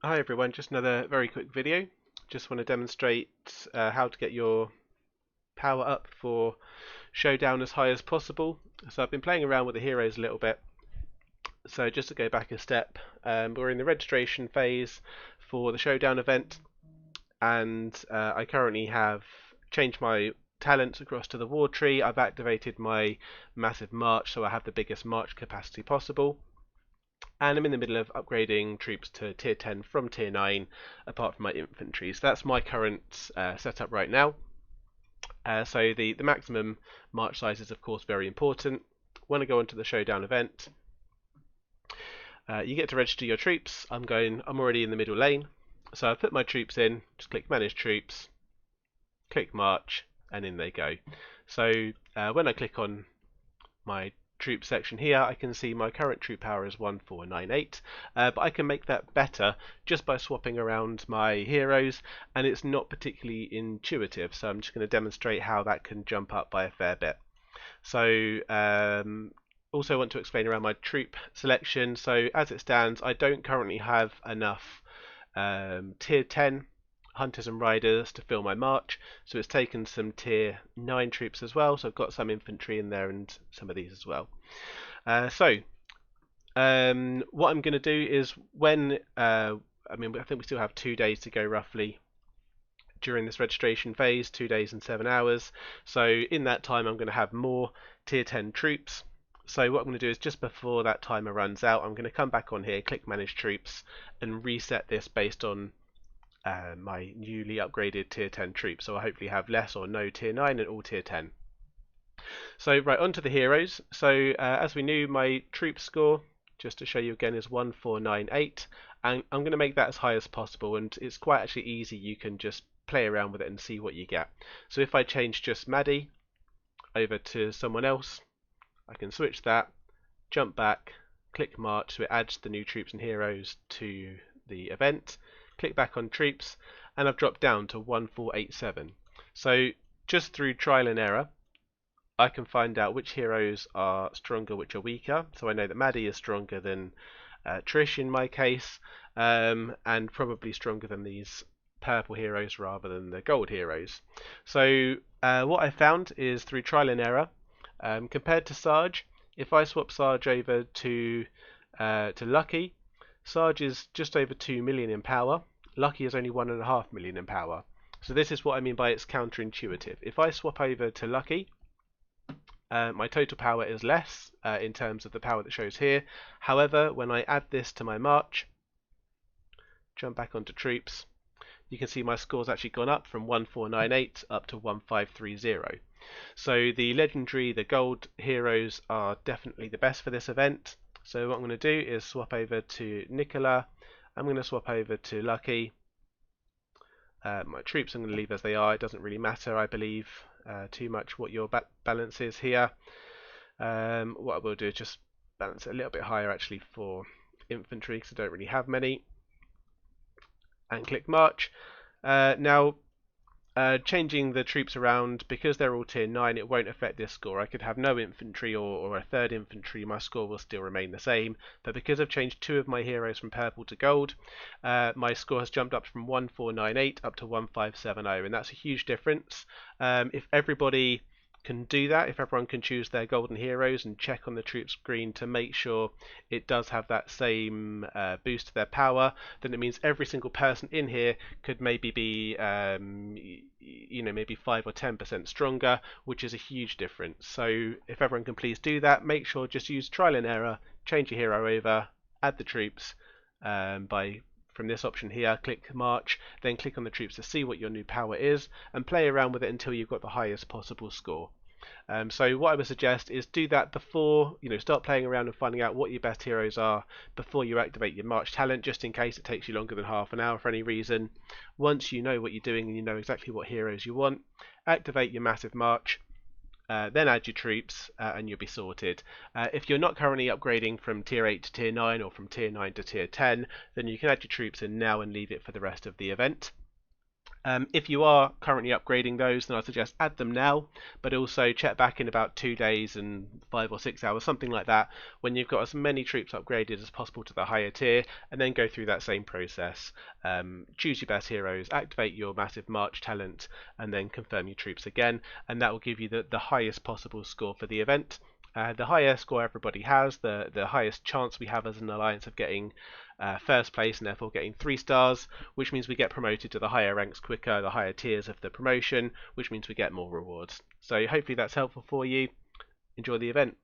Hi everyone, just another very quick video. Just want to demonstrate how to get your power up for Showdown as high as possible. So I've been playing around with the heroes a little bit. So just to go back a step, we're in the registration phase for the Showdown event, and I currently have changed my talents across to the war tree. I've activated my massive march, so I have the biggest march capacity possible. And I'm in the middle of upgrading troops to tier 10 from tier 9 apart from my infantry. So that's my current setup right now. So the maximum march size is of course very important. When I go into the Showdown event, you get to register your troops. I'm already in the middle lane. So I put my troops in, just click manage troops, click march, and in they go. So when I click on my troop section here, I can see my current troop power is 1498, but I can make that better just by swapping around my heroes, and it's not particularly intuitive, so I'm just going to demonstrate how that can jump up by a fair bit. So also want to explain around my troop selection. So as it stands, I don't currently have enough tier 10 hunters and riders to fill my march, so it's taken some tier 9 troops as well, so I've got some infantry in there and some of these as well. What I'm going to do is when I think we still have 2 days to go roughly during this registration phase, 2 days and 7 hours, so in that time I'm going to have more tier 10 troops. So what I'm going to do is just before that timer runs out, I'm going to come back on here, click manage troops, and reset this based on my newly upgraded tier 10 troops, so I hopefully have less or no tier 9 and all tier 10. So right, onto the heroes. So as we knew, my troop score, just to show you again, is 1498, and I'm going to make that as high as possible, and it's quite actually easy. You can just play around with it and see what you get. So if I change just Maddie over to someone else, I can switch that, jump back, click march, so it adds the new troops and heroes to the event, click back on troops, and I've dropped down to 1487. So just through trial and error, I can find out which heroes are stronger, which are weaker. So I know that Maddie is stronger than Trish in my case, and probably stronger than these purple heroes rather than the gold heroes. So what I found is through trial and error, compared to Sarge, if I swap Sarge over to Lucky, Sarge is just over 2 million in power. Lucky is only 1.5 million in power. So this is what I mean by it's counterintuitive. If I swap over to Lucky, my total power is less in terms of the power that shows here. However, when I add this to my march, jump back onto troops, you can see my score's actually gone up from 1498 up to 1530. So the legendary, the gold heroes are definitely the best for this event. So what I'm going to do is swap over to Nicola. I'm going to swap over to Lucky. My troops I'm going to leave as they are. It doesn't really matter, I believe, too much what your balance is here. What I will do is just balance it a little bit higher actually for infantry because I don't really have many. And click march. Now changing the troops around, because they're all tier 9, it won't affect this score. I could have no infantry or a third infantry, my score will still remain the same, but because I've changed 2 of my heroes from purple to gold, my score has jumped up from 1498 up to 1570, and that's a huge difference. If everybody can do that, if everyone can choose their golden heroes and check on the troop screen to make sure it does have that same boost to their power, then it means every single person in here could maybe be maybe 5 or 10% stronger, which is a huge difference. So if everyone can please do that, make sure just use trial and error, change your hero over, add the troops from this option here, click march, then click on the troops to see what your new power is and play around with it until you've got the highest possible score. So what I would suggest is do that before, start playing around and finding out what your best heroes are before you activate your march talent, just in case it takes you longer than half an hour for any reason. Once you know what you're doing and you know exactly what heroes you want, activate your massive march, then add your troops and you'll be sorted. If you're not currently upgrading from tier 8 to tier 9 or from tier 9 to tier 10, then you can add your troops in now and leave it for the rest of the event. If you are currently upgrading those, then I suggest add them now, but also check back in about 2 days and 5 or 6 hours, something like that, when you've got as many troops upgraded as possible to the higher tier, and then go through that same process. Choose your best heroes, activate your massive march talent, and then confirm your troops again, and that will give you the highest possible score for the event. The higher score everybody has, the highest chance we have as an alliance of getting first place and therefore getting 3 stars, which means we get promoted to the higher ranks quicker, the higher tiers of the promotion, which means we get more rewards. So hopefully that's helpful for you. Enjoy the event.